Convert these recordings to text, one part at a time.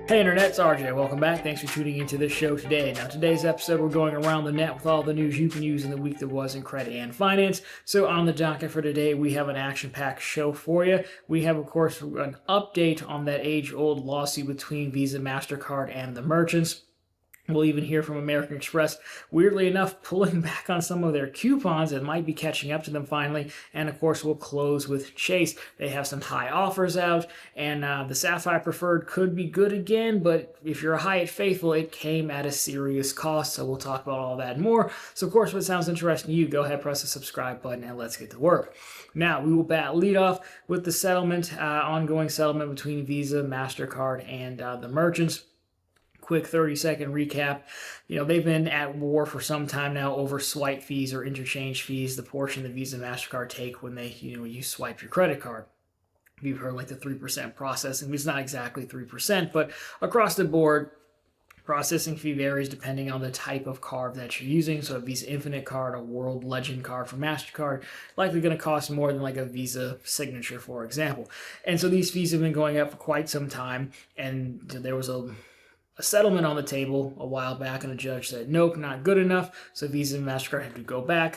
Hey Internet, it's RJ. Welcome back. Thanks for tuning into this show today. Now, today's episode, we're going around the net with all the news you can use in the week that was in credit and finance. So on the docket for today, we have an action-packed show for you. We have, of course, an update on that age-old lawsuit between Visa, MasterCard, and the merchants. We'll even hear from American Express, weirdly enough, pulling back on some of their coupons that might be catching up to them finally. And of course, we'll close with Chase. They have some high offers out, and the Sapphire Preferred could be good again, but if you're a Hyatt faithful, it came at a serious cost. So we'll talk about all that and more. So of course, if it sounds interesting to you, go ahead, press the subscribe button, and let's get to work. Now, we will lead off with the settlement, ongoing settlement between Visa, MasterCard, and the merchants. Quick 30-second recap. They've been at war for some time now over swipe fees or interchange fees, the portion that Visa and MasterCard take when they, you swipe your credit card. You've heard like the 3% processing. It's not exactly 3%, but across the board, processing fee varies depending on the type of card that you're using. So a Visa Infinite card, a World Legend card from MasterCard, likely going to cost more than like a Visa Signature, for example. And so these fees have been going up for quite some time, and there was a settlement on the table a while back, and the judge said, nope, not good enough. So Visa and MasterCard had to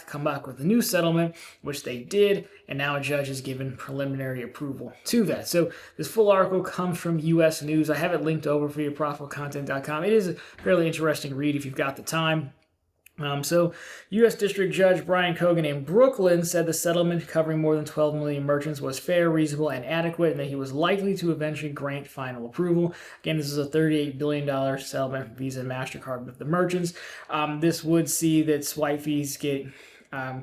come back with a new settlement, which they did, and now a judge has given preliminary approval to that. So this full article comes from U.S. News. I have it linked over for you, profitfulcontent.com. It is a fairly interesting read if you've got the time. So U.S. District Judge Brian Cogan in Brooklyn said the settlement covering more than 12 million merchants was fair, reasonable, and adequate, and that he was likely to eventually grant final approval. Again, this is a $38 billion settlement for Visa and MasterCard with the merchants. This would see that swipe fees get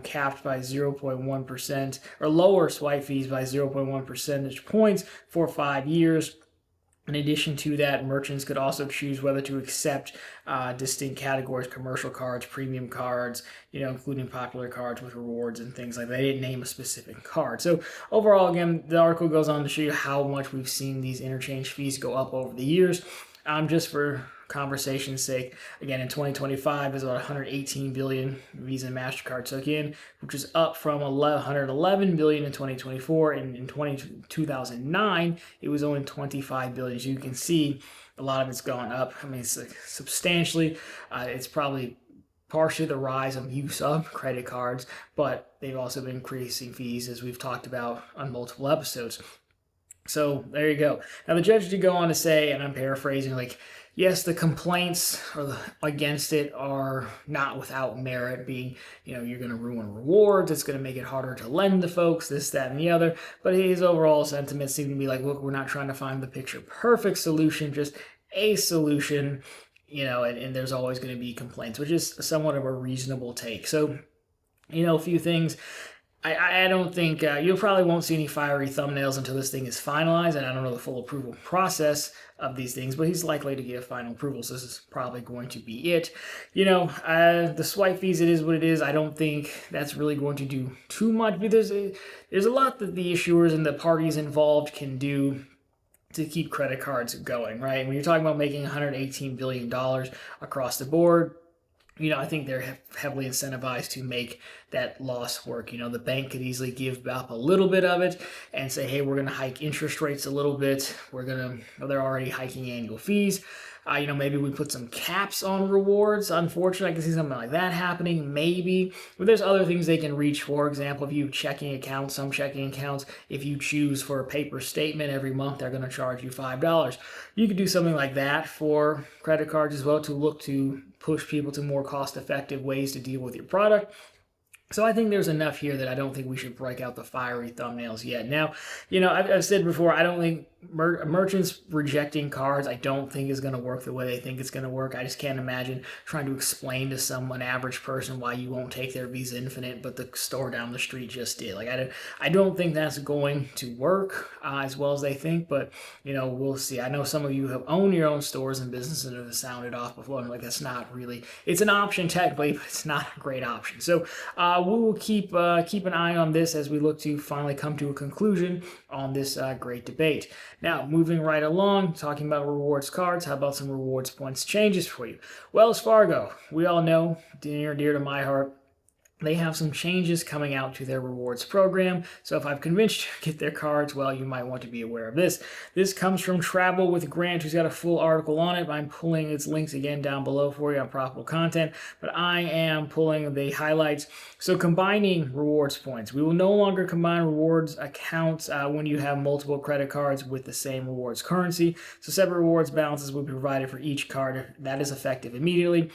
capped by 0.1%, or lower swipe fees by 0.1 percentage points for 5 years. In addition to that, merchants could also choose whether to accept distinct categories, commercial cards, premium cards, including popular cards with rewards and things like that. They didn't name a specific card. So overall, again, the article goes on to show you how much we've seen these interchange fees go up over the years. Just for conversation's sake, again, in 2025 is about 118 billion Visa and MasterCard took in, which is up from 111 billion in 2024, and in 2009 it was only 25 billion. As you can see, a lot of it's gone up. I mean, it's substantially. It's probably partially the rise of use of credit cards, but they've also been increasing fees, as we've talked about on multiple episodes. So there you go. Now the judge did go on to say, and I'm paraphrasing, yes, the complaints against it are not without merit, being, you're going to ruin rewards, it's going to make it harder to lend to folks, this, that, and the other. But his overall sentiment seemed to be like, look, we're not trying to find the picture perfect solution, just a solution, and there's always going to be complaints, which is somewhat of a reasonable take. So, a few things. I don't think you probably won't see any fiery thumbnails until this thing is finalized, and I don't know the full approval process of these things, but he's likely to get final approval, so this is probably going to be it. The swipe fees, it is what it is. I don't think that's really going to do too much, because there's a lot that the issuers and the parties involved can do to keep credit cards going, right? When you're talking about making $118 billion across the board, I think they're heavily incentivized to make that loss work. The bank could easily give up a little bit of it and say, hey, we're going to hike interest rates a little bit. They're already hiking annual fees. Maybe we put some caps on rewards. Unfortunately, I can see something like that happening, maybe. But there's other things they can reach. For example, if you have some checking accounts, if you choose for a paper statement every month, they're going to charge you $5. You could do something like that for credit cards as well, to look to push people to more cost-effective ways to deal with your product. So I think there's enough here that I don't think we should break out the fiery thumbnails yet. Now, I've said before, I don't think merchants rejecting cards, I don't think is going to work the way they think it's going to work. I just can't imagine trying to explain to an average person why you won't take their Visa Infinite, but the store down the street just did. I don't think that's going to work as well as they think, but, we'll see. I know some of you have owned your own stores and businesses that have sounded off before. That's not really, it's an option technically, but it's not a great option. So we will keep an eye on this as we look to finally come to a conclusion on this great debate. Now, moving right along, talking about rewards cards, how about some rewards points changes for you? Wells Fargo, we all know, near and dear to my heart, they have some changes coming out to their rewards program. So if I've convinced you to get their cards, well, you might want to be aware of this. This comes from Travel with Grant, who's got a full article on it. I'm pulling its links again down below for you on profitable content, but I am pulling the highlights. So combining rewards points. We will no longer combine rewards accounts when you have multiple credit cards with the same rewards currency. So separate rewards balances will be provided for each card. That is effective immediately.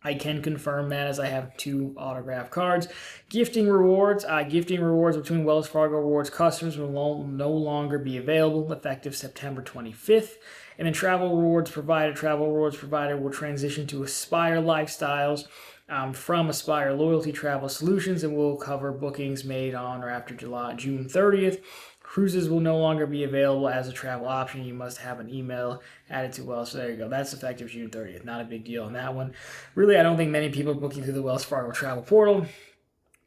I can confirm that as I have 2 autograph cards. Gifting rewards between Wells Fargo Rewards customers will no longer be available effective September 25th. And then travel rewards provider will transition to Aspire Lifestyles from Aspire Loyalty Travel Solutions, and will cover bookings made on or after June 30th. Cruises will no longer be available as a travel option. You must have an email added to Wells. So there you go. That's effective June 30th. Not a big deal on that one. Really, I don't think many people are booking through the Wells Fargo travel portal.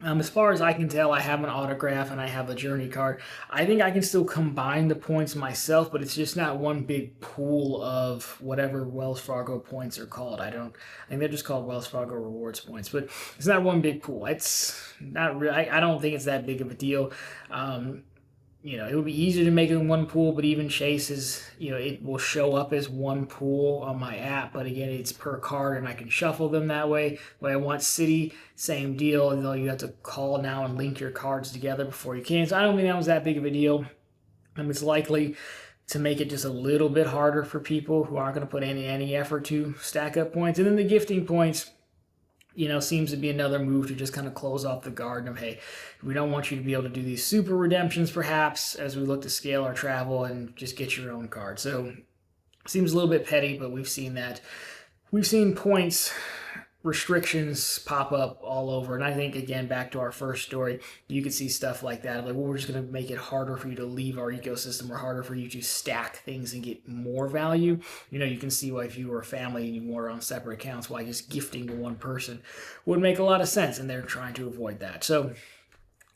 As far as I can tell, I have an autograph and I have a Journey card. I think I can still combine the points myself, but it's just not one big pool of whatever Wells Fargo points are called. I think they're just called Wells Fargo Rewards points, but it's not one big pool. It's not really, I don't think it's that big of a deal. It would be easier to make it in one pool, but even Chase is, it will show up as one pool on my app, but again, it's per card and I can shuffle them that way. When I want City, same deal. You have to call now and link your cards together before you can. So I don't think that was that big of a deal. It's likely to make it just a little bit harder for people who aren't going to put any effort to stack up points. And then the gifting points, seems to be another move to just kind of close off the garden of, hey, we don't want you to be able to do these super redemptions perhaps as we look to scale our travel and just get your own card. So seems a little bit petty, but we've seen that. We've seen points restrictions pop up all over. And I think, again, back to our first story, you could see stuff like that. Like, well, we're just going to make it harder for you to leave our ecosystem or harder for you to stack things and get more value. You can see why if you were a family and you were on separate accounts, why just gifting to one person would make a lot of sense. And they're trying to avoid that. So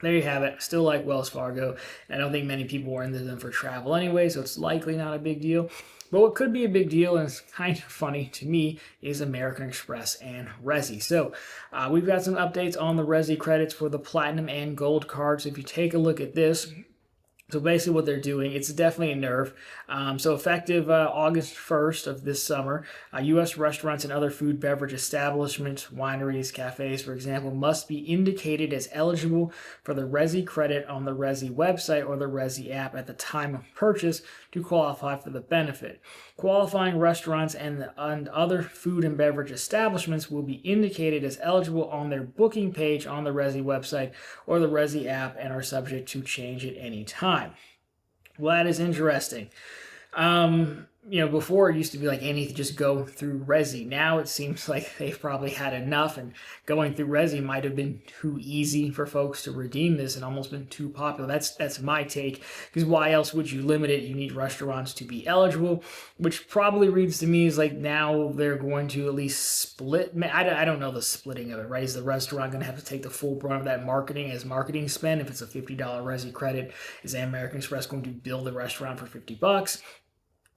there you have it. Still like Wells Fargo. I don't think many people were into them for travel anyway, so it's likely not a big deal. But what could be a big deal, and it's kind of funny to me, is American Express and Resy. So we've got some updates on the Resy credits for the Platinum and Gold cards. If you take a look at this, so basically what they're doing, it's definitely a nerf. So effective August 1st of this summer, U.S. restaurants and other food beverage establishments, wineries, cafes, for example, must be indicated as eligible for the Resy credit on the Resy website or the Resy app at the time of purchase to qualify for the benefit. Qualifying restaurants and other food and beverage establishments will be indicated as eligible on their booking page on the Resy website or the Resy app and are subject to change at any time. Well, that is interesting. Before it used to be like anything, just go through Resy. Now it seems like they've probably had enough, and going through Resy might have been too easy for folks to redeem this and almost been too popular. That's my take, because why else would you limit it? You need restaurants to be eligible, which probably reads to me as like now they're going to at least split. I don't know the splitting of it, right? Is the restaurant going to have to take the full brunt of that marketing spend? If it's a $50 Resy credit, is American Express going to bill the restaurant for $50?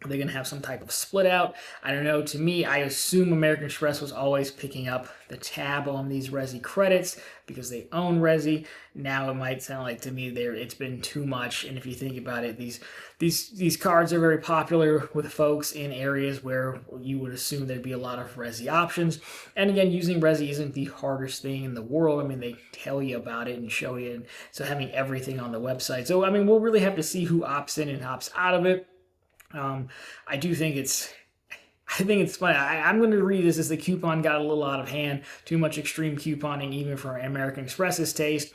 Are they going to have some type of split out? I don't know. To me, I assume American Express was always picking up the tab on these Resy credits because they own Resy. Now it might sound like to me it's been too much. And if you think about it, these cards are very popular with folks in areas where you would assume there'd be a lot of Resy options. And again, using Resy isn't the hardest thing in the world. I mean, they tell you about it and show you. And so having everything on the website. So, I mean, we'll really have to see who opts in and opts out of it. I think it's funny. I'm going to read this as the coupon got a little out of hand. Too much extreme couponing, even for American Express's taste.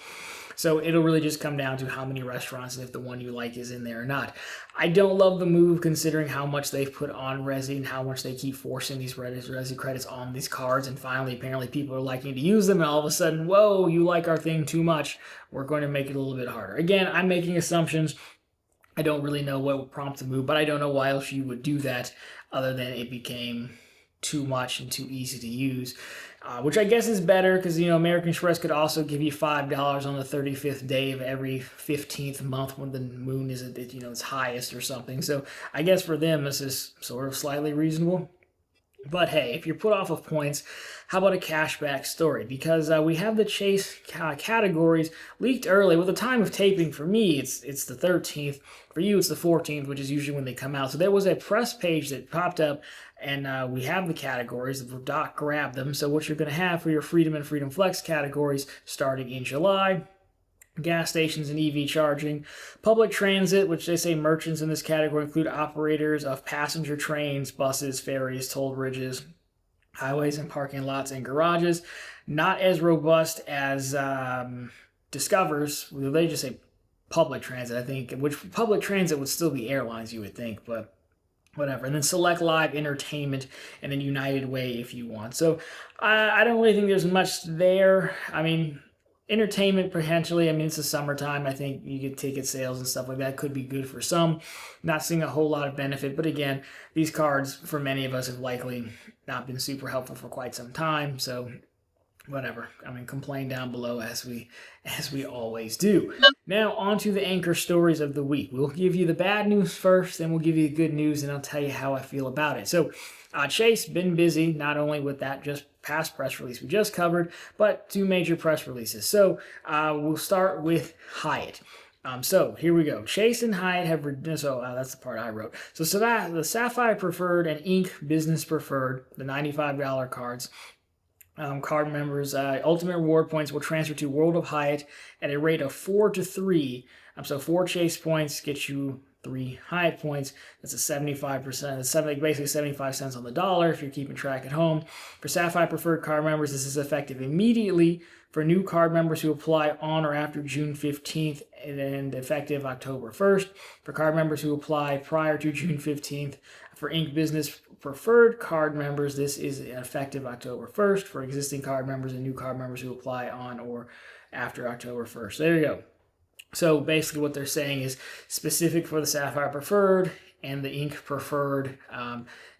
So it'll really just come down to how many restaurants and if the one you like is in there or not. I don't love the move considering how much they've put on Resy and how much they keep forcing these Resy credits on these cards. And finally, apparently people are liking to use them. And all of a sudden, whoa, you like our thing too much. We're going to make it a little bit harder. Again, I'm making assumptions. I don't really know what would prompt the move, but I don't know why else you would do that other than it became too much and too easy to use, which I guess is better because, American Express could also give you $5 on the 35th day of every 15th month when the moon is at its highest or something. So I guess for them, this is sort of slightly reasonable. But hey, if you're put off of points, how about a cashback story? Because we have the Chase categories leaked early. Well, the time of taping for me, it's the 13th. For you, it's the 14th, which is usually when they come out. So there was a press page that popped up, and we have the categories. Doc grabbed them. So what you're going to have for your Freedom and Freedom Flex categories starting in July: gas stations and EV charging, public transit, which they say merchants in this category include operators of passenger trains, buses, ferries, toll bridges, highways and parking lots and garages. Not as robust as Discover's. They just say public transit, I think, which public transit would still be airlines, you would think, but whatever. And then select live entertainment, and then United Way if you want. So I don't really think there's much there. I mean, entertainment potentially, I mean, it's the summertime. I think you get ticket sales and stuff like that. Could be good for some. Not seeing a whole lot of benefit, but again, these cards for many of us have likely not been super helpful for quite some time. So whatever. I mean, complain down below as we always do. Now on to the anchor stories of the week. We'll give you the bad news first, then we'll give you the good news, and I'll tell you how I feel about it. So Chase been busy, not only with that just past press release we just covered, but 2 major press releases. So we'll start with Hyatt. So here we go. Chase and Hyatt have that's the part I wrote. So that the Sapphire Preferred and Ink Business Preferred, the $95 cards. Card members' ultimate reward points will transfer to World of Hyatt at a rate of 4 to 3. So 4 Chase points get you 3 Hyatt points. That's a 75%. That's basically 75 cents on the dollar if you're keeping track at home. For Sapphire Preferred card members, this is effective immediately for new card members who apply on or after June 15th and effective October 1st. For card members who apply prior to June 15th, for Ink Business Preferred card members, this is effective October 1st. For existing card members and new card members who apply on or after October 1st. There you go. So basically what they're saying is specific for the Sapphire Preferred and the Ink Preferred.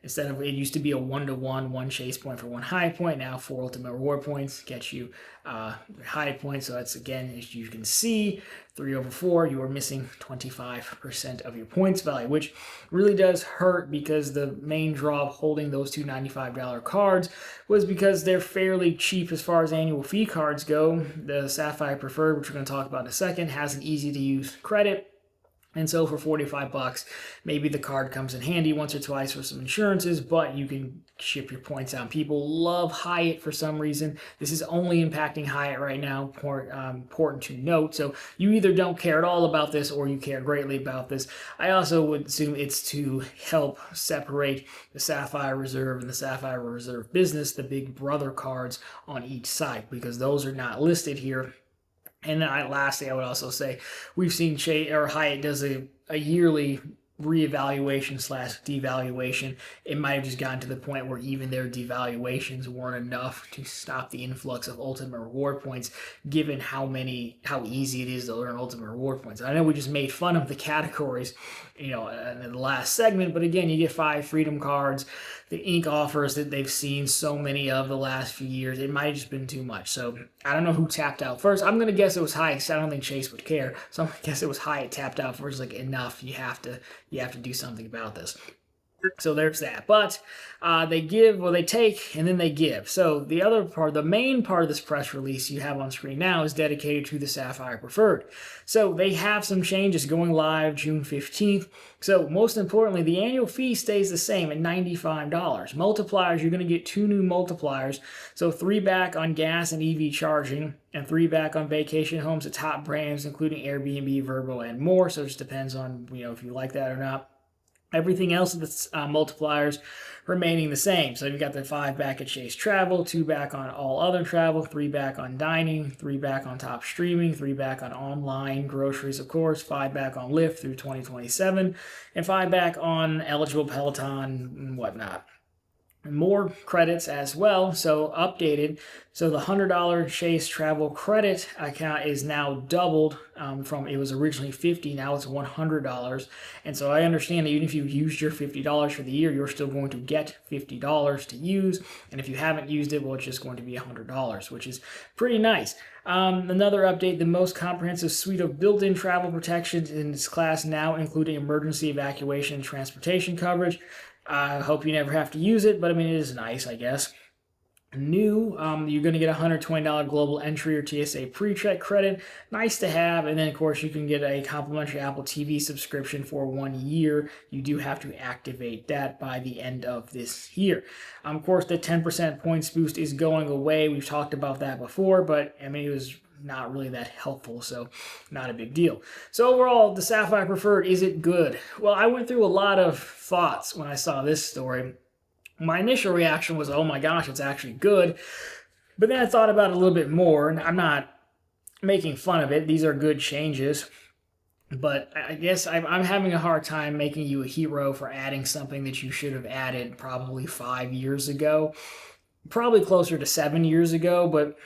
Instead of, it used to be a 1-to-1, 1 Chase point for 1 Hyatt point. Now 4 ultimate reward points get you Hyatt points. So that's, again, as you can see, 3 over 4, you are missing 25% of your points value, which really does hurt because the main draw of holding those 2 $95 cards was because they're fairly cheap as far as annual fee cards go. The Sapphire Preferred, which we're going to talk about in a second, has an easy-to-use credit. And so for $45, maybe the card comes in handy once or twice for some insurances, but you can ship your points out. People love Hyatt for some reason. This is only impacting Hyatt right now, important to note. So you either don't care at all about this or you care greatly about this. I also would assume it's to help separate the Sapphire Reserve and the Sapphire Reserve Business, the big brother cards on each side, because those are not listed here. And then lastly, I would also say we've seen Hyatt does a yearly reevaluation / devaluation. It might have just gotten to the point where even their devaluations weren't enough to stop the influx of ultimate reward points, given how easy it is to earn ultimate reward points. I know we just made fun of the categories, in the last segment, but again, you get 5 Freedom cards. The Ink offers that they've seen so many of the last few years, it might have just been too much. So I don't know who tapped out first. I'm going to guess it was Hyatt, because I don't think Chase would care. So I'm going to guess it was Hyatt tapped out first, like, enough. You have to do something about this. So there's that. But they take, and then they give. So the other part, the main part of this press release you have on screen now is dedicated to the Sapphire Preferred. So they have some changes going live June 15th. So most importantly, the annual fee stays the same at $95. Multipliers, you're going to get 2 new multipliers. So 3 back on gas and EV charging, and 3 back on vacation homes at top brands, including Airbnb, Vrbo, and more. So it just depends on, if you like that or not. Everything else of the multipliers remaining the same. So you've got the 5 back at Chase Travel, 2 back on all other travel, 3 back on dining, 3 back on top streaming, 3 back on online groceries, of course, 5 back on Lyft through 2027, and 5 back on eligible Peloton and whatnot. More credits as well, so updated. So the $100 Chase Travel credit account is now doubled from, it was originally $50, now it's $100. And so I understand that even if you used your $50 for the year, you're still going to get $50 to use. And if you haven't used it, well, it's just going to be $100, which is pretty nice. Another update, the most comprehensive suite of built-in travel protections in this class now, including emergency evacuation and transportation coverage. I hope you never have to use it, but I mean, it is nice, I guess. New, you're going to get a $120 global entry or TSA pre-check credit. Nice to have. And then, of course, you can get a complimentary Apple TV subscription for 1 year. You do have to activate that by the end of this year. Of course, the 10% points boost is going away. We've talked about that before, but I mean, it was not really that helpful, so not a big deal. So overall, the Sapphire Preferred, is it good? Well, I went through a lot of thoughts when I saw this story. My initial reaction was, oh my gosh, it's actually good. But then I thought about it a little bit more, and I'm not making fun of it. These are good changes. But I guess I'm having a hard time making you a hero for adding something that you should have added probably 5 years ago. Probably closer to 7 years ago, but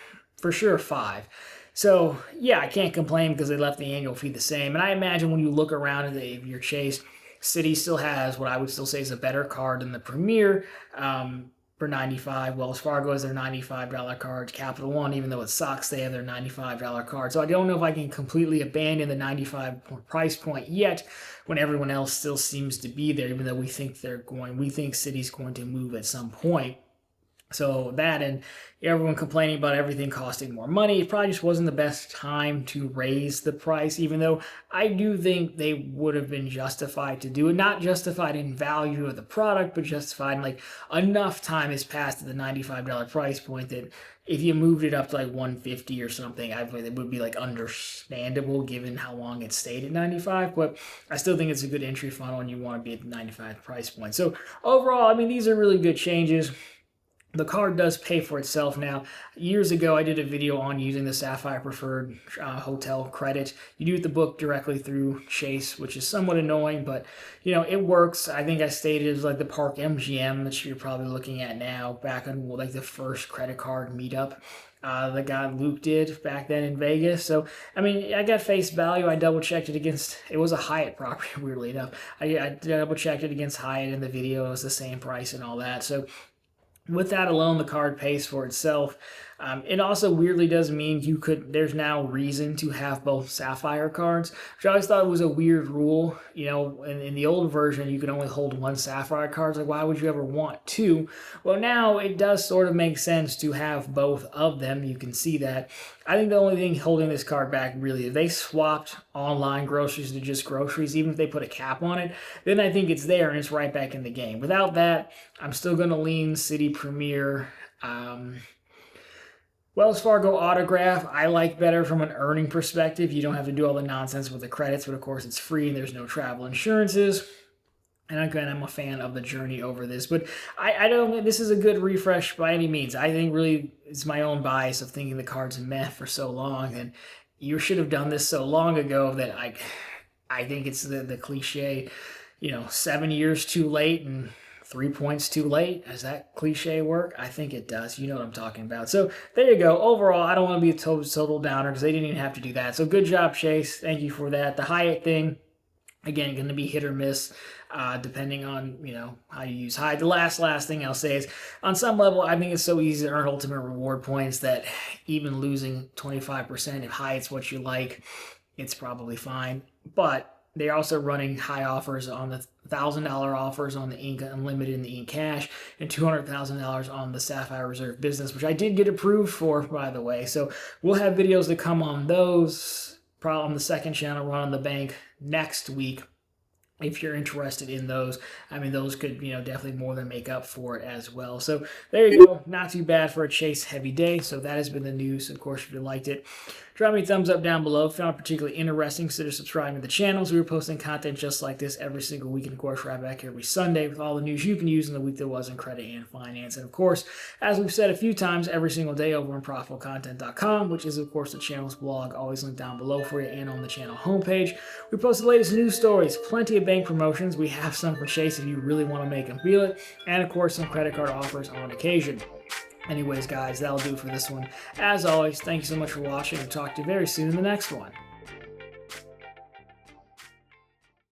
for sure 5. So, yeah, I can't complain because they left the annual fee the same. And I imagine when you look around at your Chase, Citi still has what I would still say is a better card than the Premier for $95. Wells Fargo has their $95 card. Capital One, even though it sucks, they have their $95 card. So I don't know if I can completely abandon the $95 price point yet when everyone else still seems to be there, even though we think Citi's going to move at some point. So that, and everyone complaining about everything costing more money, it probably just wasn't the best time to raise the price, even though I do think they would have been justified to do it. Not justified in value of the product, but justified in like enough time has passed at the $95 price point that if you moved it up to like $150 or something, I think it would be like understandable given how long it stayed at $95. But I still think it's a good entry funnel and you want to be at the $95 price point. So overall, I mean, these are really good changes. The card does pay for itself now. Years ago, I did a video on using the Sapphire Preferred hotel credit. You do the book directly through Chase, which is somewhat annoying, but you know, it works. I think I stated it was like the Park MGM that you're probably looking at now, back on like the first credit card meetup. The guy Luke did back then in Vegas. So, I mean, I got face value. I double checked it against, it was a Hyatt property, weirdly enough. I double checked it against Hyatt in the video. It was the same price and all that. So, with that alone, the card pays for itself. It also weirdly does mean there's now reason to have both Sapphire cards, which I always thought was a weird rule. You know, in the old version, you could only hold one Sapphire card. Like, why would you ever want two? Well, now it does sort of make sense to have both of them. You can see that. I think the only thing holding this card back really, if they swapped online groceries to just groceries, even if they put a cap on it, then I think it's there and it's right back in the game. Without that, I'm still going to lean Citi Premier. Wells Fargo Autograph, I like better from an earning perspective. You don't have to do all the nonsense with the credits, but of course it's free and there's no travel insurances. And again, I'm a fan of the journey over this, but I don't think this is a good refresh by any means. I think really it's my own bias of thinking the card's meh for so long, and you should have done this so long ago that I think it's the cliche, 7 years too late and 3 points too late. Does that cliche work? I think it does. You know what I'm talking about. So there you go. Overall, I don't want to be a total downer because they didn't even have to do that. So good job, Chase. Thank you for that. The Hyatt thing, again, going to be hit or miss depending on, how you use Hyatt. The last thing I'll say is, on some level, I think it's so easy to earn ultimate reward points that even losing 25%, if Hyatt's what you like, it's probably fine. But they're also running high offers on the $1,000 offers on the Ink Unlimited and the Ink Cash, and $200,000 on the Sapphire Reserve Business, which I did get approved for, by the way. So we'll have videos that come on those, probably on the second channel, Run on the Bank, next week. If you're interested in those, I mean, those could, definitely more than make up for it as well. So there you go. Not too bad for a Chase heavy day. So that has been the news. Of course, if you liked it, drop me a thumbs up down below. If you found it particularly interesting, consider subscribing to the channel. So we're posting content just like this every single week. And of course, right back every Sunday with all the news you can use in the week that was in credit and finance. And of course, as we've said a few times, every single day over on profitfulcontent.com, which is of course the channel's blog, always linked down below for you and on the channel homepage. We post the latest news stories, plenty of bank promotions. We have some for Chase if you really want to make them feel it. And of course, some credit card offers on occasion. Anyways, guys, that'll do for this one. As always, thank you so much for watching, and talk to you very soon in the next one.